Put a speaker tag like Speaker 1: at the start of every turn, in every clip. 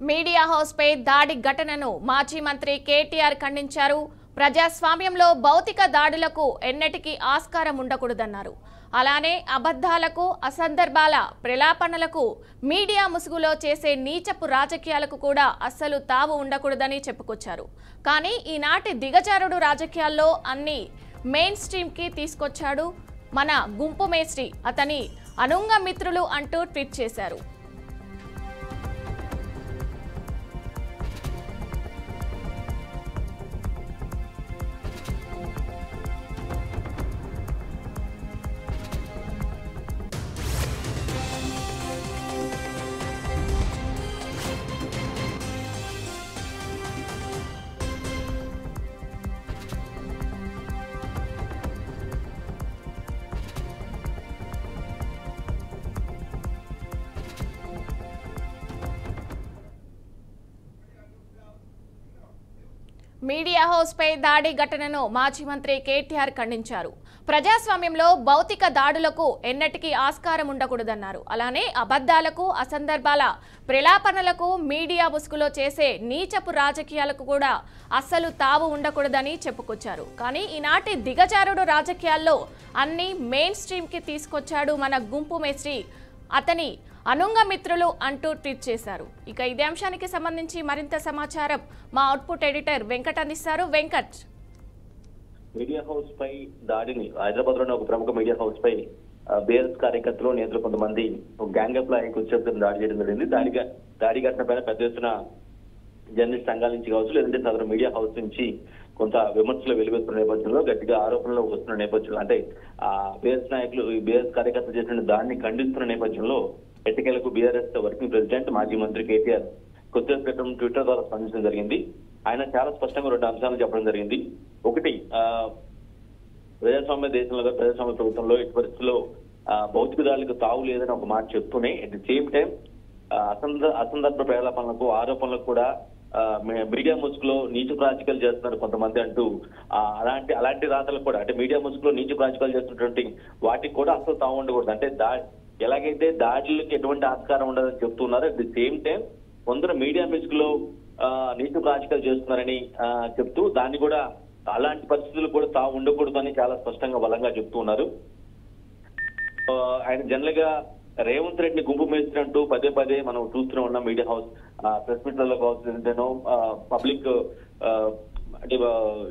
Speaker 1: Media house పై దాడి ఘటనను మాజీ మంత్రి కేటీఆర్ ఖండించారు. ప్రజాస్వామ్యంలో భౌతిక దాడులకు ఎన్నటికీ ఆస్కారం ఉండకూడదన్నారు. అలానే అబద్ధాలకు, అసందర్భాల ప్రలాపనలకు, మీడియా ముసుగులో చేసే నీచపు రాజకీయాలకు కూడా అస్సలు తావు ఉండకూడదని చెప్పుకొచ్చారు. కానీ ఈనాటి దిగజారుడు రాజకీయాల్లో అన్ని మెయిన్ స్ట్రీమ్ కి తీసుకొచ్చాడు మన గుంపు మేస్త్రి, అతని అనుంగ మిత్రులు అంటూ ట్వీట్ చేశారు. మీడియా హౌస్ పై దాడి ఘటనను మాజీ మంత్రి కేటీఆర్ ఖండించారు. ప్రజాస్వామ్యంలో భౌతిక దాడులకు ఎన్నటికీ ఆస్కారం ఉండకూడదన్నారు. అలానే అబద్ధాలకు, అసందర్భాల ప్రలాపనలకు, మీడియా ముసుగులో చేసే నీచపు రాజకీయాలకు కూడా అస్సలు తావు ఉండకూడదని చెప్పుకొచ్చారు. కానీ ఈనాటి దిగజారుడు రాజకీయాల్లో అన్ని మెయిన్ స్ట్రీమ్ కి తీసుకొచ్చాడు మన గుంపు మేస్త్రి, అతని అనుంగ మిత్రులు అంటూ ట్వీట్ చేశారు. ఇక ఇదే అంశానికి సంబంధించి మరింత సమాచారం మా అవుట్పుట్ ఎడిటర్ వెంకట్ అందిస్తారు. వెంకట్,
Speaker 2: మీడియా హౌస్ పై దాడిని హైదరాబాద్ లోని ఒక ప్రముఖ మీడియా హౌస్ పై బీఆర్ఎస్ కార్యకర్తలు, నేతలు కొంతమంది గ్యాంగ్ అప్ లాయకు వచ్చేందుకు దాడి చేయడం జరిగింది. దాడి ఘటన పైన పెద్ద ఎత్తున జర్నలిస్ట్ సంఘాల నుంచి కావచ్చు, లేదంటే సదరు మీడియా హౌస్ నుంచి కొంత విమర్శలు వెలువెత్తున్న నేపథ్యంలో, గట్టిగా ఆరోపణలు వస్తున్న నేపథ్యంలో, అంటే బీఆర్ఎస్ నాయకులు, బీఆర్ఎస్ కార్యకర్తలు చేసిన దాడిని ఖండిస్తున్న నేపథ్యంలో ఎట్టకేలకు బీఆర్ఎస్ వర్కింగ్ ప్రెసిడెంట్ మాజీ మంత్రి కేటీఆర్ కొద్దిసేపు క్రితం ట్విట్టర్ ద్వారా స్పందించడం జరిగింది. ఆయన చాలా స్పష్టంగా రెండు అంశాలు చెప్పడం జరిగింది. ఒకటి, ప్రజాస్వామ్య దేశంలో, ప్రజాస్వామ్య ప్రభుత్వంలో ఇటు పరిస్థితుల్లో భౌతిక దాడులకు తావు లేదని ఒక మాట చెప్తూనే, అట్ ది సేమ్ టైం అసందర్భ ప్రలాపనలకు, ఆరోపణలకు కూడా మీడియా ముసుగులో నీచు రాజకీయాలు చేస్తున్నారు కొంతమంది అంటూ, అలాంటి రాతలకు కూడా, అంటే మీడియా ముసుగులో నీచు రాజకీయాలు చేస్తున్నటువంటి వాటికి కూడా అసలు తావు ఉండకూడదు. అంటే ఎలాగైతే దాడులకు ఎటువంటి ఆస్కారం ఉండదని చెప్తున్నారు, అట్ ది సేమ్ టైం కొందరు మీడియా ముసుగులో నీచు రాజకీయాలు చేస్తున్నారని చెప్తూ, దాన్ని కూడా అలాంటి పరిస్థితులు కూడా తావు ఉండకూడదు అని చాలా స్పష్టంగా బలంగా చెప్తూ ఉన్నారు. ఆయన జనరల్ గా రేవంత్ రెడ్డిని గుంపు మేస్త్రి అంటూ పదే పదే మనం చూస్తూనే ఉన్నాం. మీడియా హౌస్ ప్రెస్ మీట్లలో కావచ్చు, పబ్లిక్ అంటే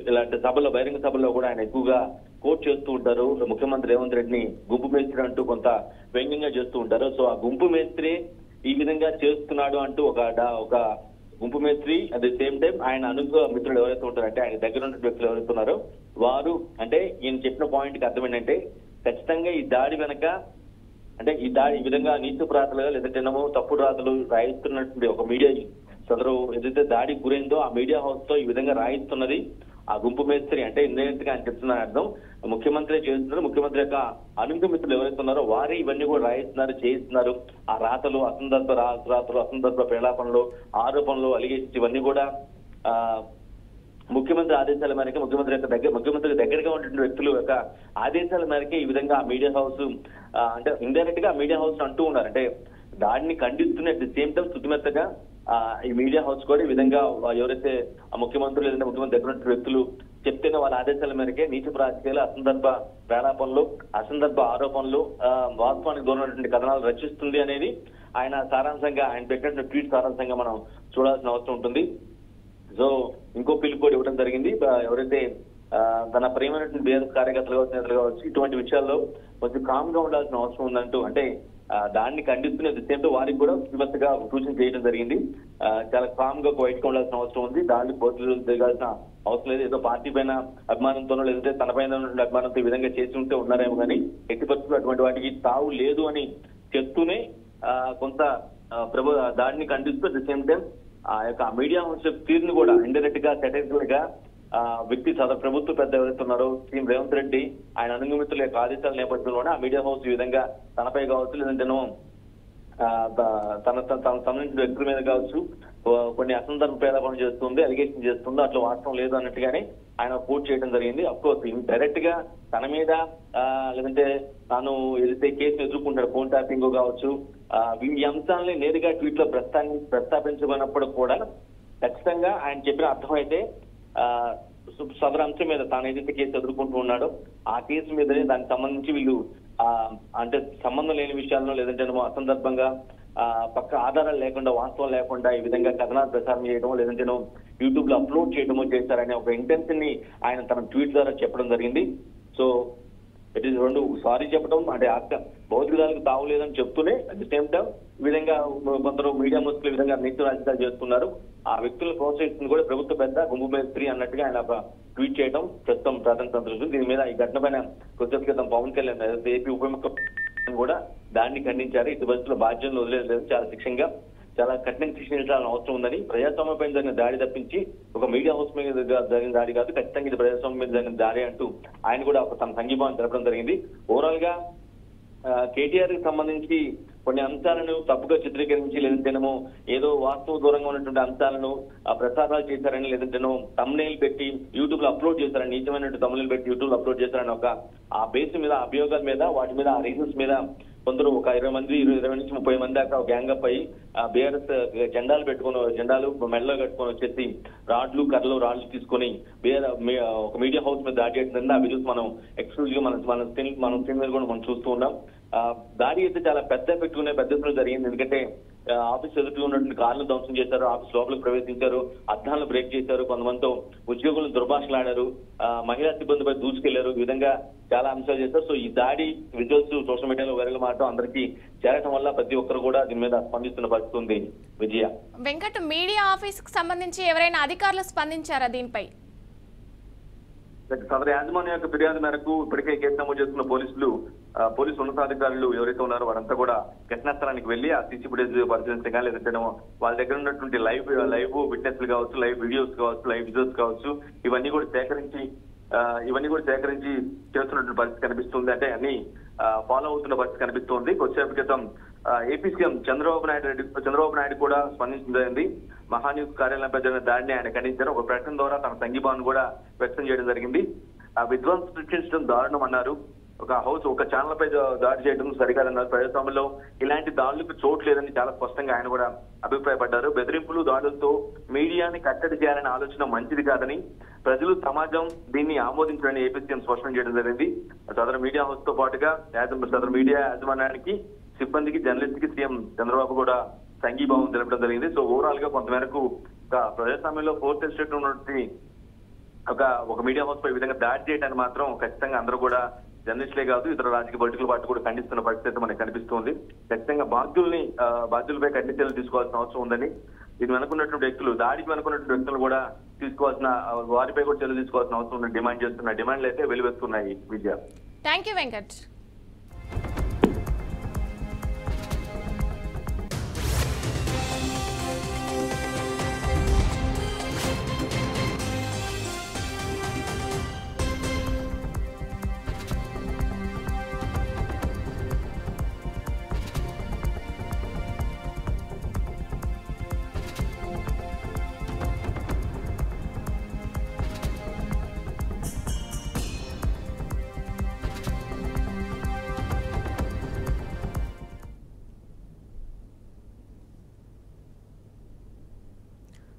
Speaker 2: ఇలాంటి సభల్లో, బహిరంగ సభల్లో కూడా ఆయన ఎక్కువగా కోట్ చేస్తూ ఉంటారు. ముఖ్యమంత్రి రేవంత్ రెడ్డిని గుంపు మేస్త్రి అంటూ కొంత వ్యంగ్యంగా చేస్తూ ఉంటారు. సో ఆ గుంపు మేస్త్రి ఈ విధంగా చేస్తున్నాడు అంటూ ఒక గుంపు మేస్త్రి, అట్ ది సేమ్ టైం ఆయన అనుభవ మిత్రులు ఎవరైతే ఉంటారంటే, ఆయన దగ్గర ఉన్న వ్యక్తులు ఎవరైతే ఉన్నారో వారు, అంటే ఈయన చెప్పిన పాయింట్ కి అర్థం ఏంటంటే, ఖచ్చితంగా ఈ దాడి వెనక, అంటే ఈ విధంగా నీచపు రాతలుగా, లేదంటే తప్పుడు రాతలు రాయిస్తున్నటువంటి ఒక మీడియా సదరు ఏదైతే దాడికి గురైందో ఆ మీడియా హౌస్ తో ఈ విధంగా రాయిస్తున్నది ఆ గుంపు మేస్త్రి. అంటే ఇండైరెక్ట్ గా ఆయన చెప్తున్నారు అర్థం, ముఖ్యమంత్రి చేస్తున్నారు, ముఖ్యమంత్రి యొక్క అనుంగ మిత్రులు ఎవరైతే ఉన్నారో వారే ఇవన్నీ కూడా రాయిస్తున్నారు, చేయిస్తున్నారు. ఆ రాతలు, అసందర్భ రాతలు, అసందర్భ ప్రలాపనలు, ఆరోపణలు, అలిగేషన్స్ ఇవన్నీ కూడా ముఖ్యమంత్రి ఆదేశాల మేరకు, ముఖ్యమంత్రికి దగ్గరగా ఉంటున్న వ్యక్తుల యొక్క ఆదేశాల మేరకే ఈ విధంగా ఆ మీడియా హౌస్, అంటే ఇండైరెక్ట్ గా మీడియా హౌస్ అంటూ ఉన్నారు. అంటే దాడిని ఖండిస్తున్న అట్ ది సేమ్ టైం శుతిమెత్తగా ఈ మీడియా హౌస్ కూడా ఈ విధంగా ఎవరైతే ముఖ్యమంత్రులు, లేదంటే ముఖ్యమంత్రి దగ్గర ఉన్న వ్యక్తులు చెప్తేనే వాళ్ళ ఆదేశాల మేరకే నీచపు రాజకీయాలు, అసందర్భ ప్రలాపనలు, అసందర్భ ఆరోపణలు, వాస్తవానికి దూరమైనటువంటి కథనాలు రచిస్తుంది అనేది ఆయన సారాంశంగా, ఆయన పెట్టిన ట్వీట్ సారాంశంగా మనం చూడాల్సిన అవసరం ఉంటుంది. సో ఇంకో పిలుపు కూడా ఇవ్వడం జరిగింది. ఎవరైతే తన ప్రియమైనటువంటి బీఆర్ఎస్ కార్యకర్తలు కావచ్చు, నేతలు కావచ్చు, ఇటువంటి విషయాల్లో కొంచెం కామ్ గా ఉండాల్సిన అవసరం ఉందంటూ, అంటే దాన్ని ఖండిస్తున్న సేమ్ వారికి కూడా విమర్శగా సూచన చేయడం జరిగింది. చాలా కామ్ గా క్వైట్ గా ఉండాల్సిన అవసరం ఉంది. దాన్ని పోటీలు దిగాల్సిన అవసరం లేదు. ఏదో పార్టీ పైన అభిమానంతోనో, లేదంటే తన పైన అభిమానంతో ఈ విధంగా చేసి ఉంటే ఉన్నారేమో, కానీ ఎట్టి పరిస్థితుల్లో అటువంటి వాటికి తావు లేదు అని చెప్తూనే కొంత దాడిని ఖండిస్తూ అట్ ది సేమ్ టైం ఆ యొక్క మీడియా హౌస్ తీరుని కూడా ఇండైరెక్ట్ గా, సెటైరికల్ గా వ్యక్తి, ప్రభుత్వ పెద్ద ఎవరైతే ఉన్నారో సీఎం రేవంత్ రెడ్డి, ఆయన అనుగమితుల యొక్క ఆదేశాల నేపథ్యంలోనే ఆ మీడియా హౌస్ ఈ విధంగా తనపై కావచ్చు, లేదంటే తన సంబంధించిన వ్యక్తుల మీద కావచ్చు కొన్ని అసందర్భ పేదపనం చేస్తుంది, అలిగేషన్ చేస్తుంది, అట్లా వాస్తవం లేదు అన్నట్టుగానే ఆయన పోస్ట్ చేయడం జరిగింది. అఫ్కోర్స్ డైరెక్ట్ గా తన మీద లేదంటే తాను ఏదైతే కేసును ఎదుర్కొంటాడు, ఫోన్ ట్యాపింగ్ కావచ్చు, ఈ అంశాలని నేరుగా ట్వీట్ లో ప్రస్తావించబడినప్పుడు కూడా ఖచ్చితంగా ఆయన చెప్పిన అర్థమైతే సదరు అంశం మీద తాను ఏదైతే కేసు ఎదుర్కొంటూ ఉన్నాడో ఆ కేసు మీదనే దానికి సంబంధించి వీళ్ళు అంటే సంబంధం లేని విషయాలను లేదంటే అసందర్భంగా పక్క ఆధారాలు లేకుండా వాస్తవం లేకుండా ఈ విధంగా కథనాలు ప్రసారం చేయడమో లేదంటే యూట్యూబ్ లో అప్లోడ్ చేయడమో చేశారనే ఒక ఇంటెన్షన్ ని ఆయన తన ట్వీట్ ద్వారా చెప్పడం జరిగింది. సో ఇట్ ఈస్ రెండు సారీ చెప్పడం అంటే భౌతికదాలకు తావు లేదని చెప్తూనే అట్ ది సేమ్ టైం ఈ విధంగా కొందరు మీడియా ముసుగులు ఈ విధంగా నీతి రాజకీయాలు చేస్తున్నారు, ఆ వ్యక్తులను ప్రోత్సహిస్తుంది కూడా ప్రభుత్వ పెద్ద గుంపు మేస్త్రి అన్నట్టుగా ఆయన ఒక ట్వీట్ చేయడం ప్రస్తుతం ప్రాధాన్యత సంతృప్తి. దీని మీద ఈ ఘటన పైన కొద్దిసేపు క్రితం పవన్ కళ్యాణ్ ఏపీ ఉప ముఖ్యమంత్రి కూడా దాన్ని ఖండించారు. ఇటు పరిస్థితుల్లో బాధ్యతలు వదిలేదు, చాలా శిక్షంగా చాలా కఠిన శిక్షించాల్సిన అవసరం ఉందని, ప్రజాస్వామ్యం పైన జరిగిన దాడి తప్పించి ఒక మీడియా హౌస్ మీద జరిగిన దాడి కాదు, ఖచ్చితంగా ఇది ప్రజాస్వామ్యం మీద జరిగిన దాడి అంటూ ఆయన కూడా ఒక తన సంఘీభావం తెలపడం జరిగింది. ఓవరాల్ గా కేటీఆర్ కి సంబంధించి కొన్ని అంశాలను తప్పుగా చిత్రీకరించి లేదంటేనేమో ఏదో వాస్తవ దూరంగా ఉన్నటువంటి అంశాలను ప్రసారాలు చేశారని లేదంటేనో తమ్నెయిల్ పెట్టి యూట్యూబ్ లో అప్లోడ్ చేశారని, నీచమైనటువంటి తమ్నెయిల్ పెట్టి యూట్యూబ్ లో అప్లోడ్ చేశారని ఒక ఆ బేస్ మీద అభియోగాల మీద వాటి మీద ఆ రీజన్స్ మీద కొందరు ఒక 20 మంది 20 నుంచి 30 మంది దాకా గ్యాంగ్ అప్ అయ్యి బీఆర్ఎస్ జెండాలు మెడలో కట్టుకొని వచ్చేసి రాళ్లు తీసుకొని ఒక మీడియా హౌస్ మీద దాడి చేయడం ఆ వీడియోస్ మనం ఎక్స్క్లూజివ్ గా మన స్క్రీన్ మీద కూడా మనం చూస్తూ ఉన్నాం. దాడి అయితే చాలా పెద్ద ఎఫెక్ట్ ఉన్నాయి, పెద్ద ఎత్తున జరిగింది. ఎందుకంటే ఆఫీస్ ఎదుటి ఉన్నటువంటి కార్లు ధ్వంసం చేశారు, ఆఫీస్ లోపలికి ప్రవేశించారు, అద్దాలను బ్రేక్ చేశారు, కొంతమందితో ఉద్యోగులను దుర్భాషలాడారు, మహిళా సిబ్బందిపై దూసుకెళ్లారు, ఈ విధంగా చాలా అంశాలు చేశారు. సో ఈ దాడి విజువల్స్ సోషల్ మీడియాలో వైరల్ మారడం అందరికీ చేరటం వల్ల ప్రతి ఒక్కరు కూడా దీని మీద స్పందిస్తున్న పరిస్థితి ఉంది. విజయ
Speaker 1: వెంకట్, మీడియా ఆఫీస్ కి సంబంధించి ఎవరైనా అధికారులు స్పందించారా దీనిపై?
Speaker 2: సదరు యాజమాన్యం యొక్క ఫిర్యాదు మేరకు ఇప్పటికే కేసు నమోదు చేస్తున్న పోలీసు ఉన్నతాధికారులు ఎవరైతే ఉన్నారో వారంతా కూడా ఘటనా స్థలానికి వెళ్లి ఆ సీసీ ఫుటేజ్ పరిశీలించగా లేదంటే వాళ్ళ దగ్గర ఉన్నటువంటి లైవ్ విట్నెస్లు కావచ్చు, లైవ్ వీడియోస్ కావచ్చు, లైవ్ విజువల్స్ కావచ్చు, ఇవన్నీ కూడా సేకరించి చేస్తున్నటువంటి పరిస్థితి కనిపిస్తుంది. అంటే అన్ని ఫాలో అవుతున్న పరిస్థితి కనిపిస్తోంది. కొద్దిసేపు క్రితం ఏపీ సీఎం చంద్రబాబు నాయుడు కూడా స్పందించడం జరిగింది. మహాన్యూస్ కార్యాలయంపై జరిగిన దాడిని ఆయన ఖండించారు. ఒక ప్రకటన ద్వారా తన సంఘీభావాన్ని కూడా వ్యక్తం చేయడం జరిగింది. విధ్వంసం సృష్టించడం దారుణం అన్నారు. ఒక ఛానల్ పై దాడి చేయడం సరికాదన్నారు. ప్రజాస్వామ్యంలో ఇలాంటి దాడులకు చోటు లేదని చాలా స్పష్టంగా ఆయన కూడా అభిప్రాయపడ్డారు. బెదిరింపులు దాడులతో మీడియాని కట్టడి చేయాలనే ఆలోచన మంచిది కాదని, ప్రజలు సమాజం దీన్ని ఆమోదించాలని ఏపీ సీఎం స్పష్టం చేయడం జరిగింది. సదరు మీడియా హౌస్ తో పాటుగా సదరు మీడియా యాజమాన్యానికి, సిబ్బందికి, జర్నలిస్ట్ కి సీఎం చంద్రబాబు కూడా సంఘీభావం తెలపడం జరిగింది. సో ఓవరాల్ గా కొంతమేరకు ప్రజాస్వామ్యంలో ఫోర్త్ ఎస్టేట్ ఉన్నటువంటి ఒక మీడియా హౌస్ పై విధంగా దాడి చేయడానికి మాత్రం ఖచ్చితంగా అందరూ కూడా జర్నలిస్టులే కాదు ఇతర రాజకీయ పొలిటికల్ పార్టీ కూడా ఖండిస్తున్న పరిస్థితి మనకు కనిపిస్తుంది. ఖచ్చితంగా బాధ్యులపై కఠిన చర్యలు తీసుకోవాల్సిన అవసరం ఉందని, దీని వెనుకున్నటువంటి వ్యక్తులు, దాడికి వెనుకున్నటువంటి వ్యక్తులు కూడా వారిపై కూడా చర్యలు తీసుకోవాల్సిన అవసరం ఉందని డిమాండ్ చేస్తున్న డిమాండ్లు అయితే వెలువెత్తున్నాయి. Vidya,
Speaker 1: thank you Venkat.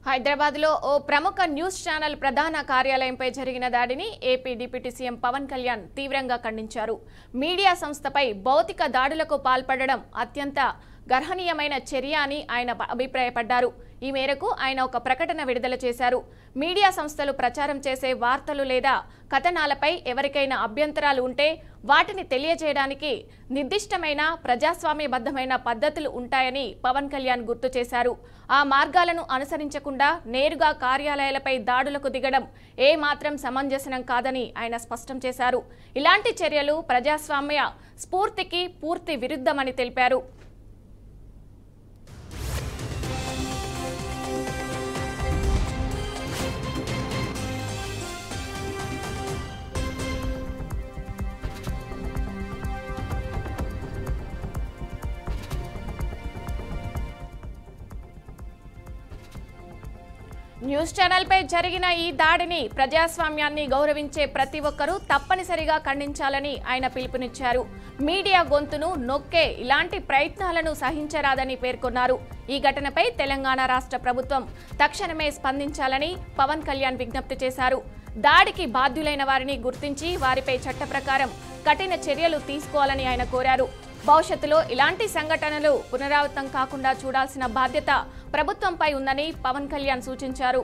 Speaker 1: హైదరాబాద్ లో ఓ ప్రముఖ న్యూస్ ఛానల్ ప్రధాన కార్యాలయంపై జరిగిన దాడిని AP deputy CM Pawan Kalyan తీవ్రంగా ఖండించారు. మీడియా సంస్థపై భౌతిక దాడులకు పాల్పడడం అత్యంత గర్హనీయమైన చర్య అని ఆయన అభిప్రాయపడ్డారు. ఈ మేరకు ఆయన ఒక ప్రకటన విడుదల చేశారు. మీడియా సంస్థలు ప్రచారం చేసే వార్తలు లేదా కథనాలపై ఎవరికైనా అభ్యంతరాలు ఉంటే వాటిని తెలియజేయడానికి నిర్దిష్టమైన ప్రజాస్వామ్యబద్ధమైన పద్ధతులు ఉంటాయని పవన్ కళ్యాణ్ గుర్తు చేశారు. ఆ మార్గాలను అనుసరించకుండా నేరుగా కార్యాలయాలపై దాడులకు దిగడం ఏమాత్రం సమంజసం కాదని ఆయన స్పష్టం చేశారు. ఇలాంటి చర్యలు ప్రజాస్వామ్య స్ఫూర్తికి పూర్తి విరుద్ధమని తెలిపారు. న్యూస్ ఛానల్ పై జరిగిన ఈ దాడిని ప్రజాస్వామ్యాన్ని గౌరవించే ప్రతి ఒక్కరూ తప్పనిసరిగా ఖండించాలని ఆయన పిలుపునిచ్చారు. మీడియా గొంతును నొక్కే ఇలాంటి ప్రయత్నాలను సహించరాదని పేర్కొన్నారు. ఈ ఘటనపై తెలంగాణ రాష్ట్ర ప్రభుత్వం తక్షణమే స్పందించాలని పవన్ కళ్యాణ్ విజ్ఞప్తి చేశారు. దాడికి బాధ్యులైన వారిని గుర్తించి వారిపై చట్ట ప్రకారం కఠిన చర్యలు తీసుకోవాలని ఆయన కోరారు. భవిష్యత్తులో ఇలాంటి సంఘటనలు పునరావృతం కాకుండా చూడాల్సిన బాధ్యత ప్రభుత్వంపై ఉందని పవన్ కళ్యాణ్ సూచించారు.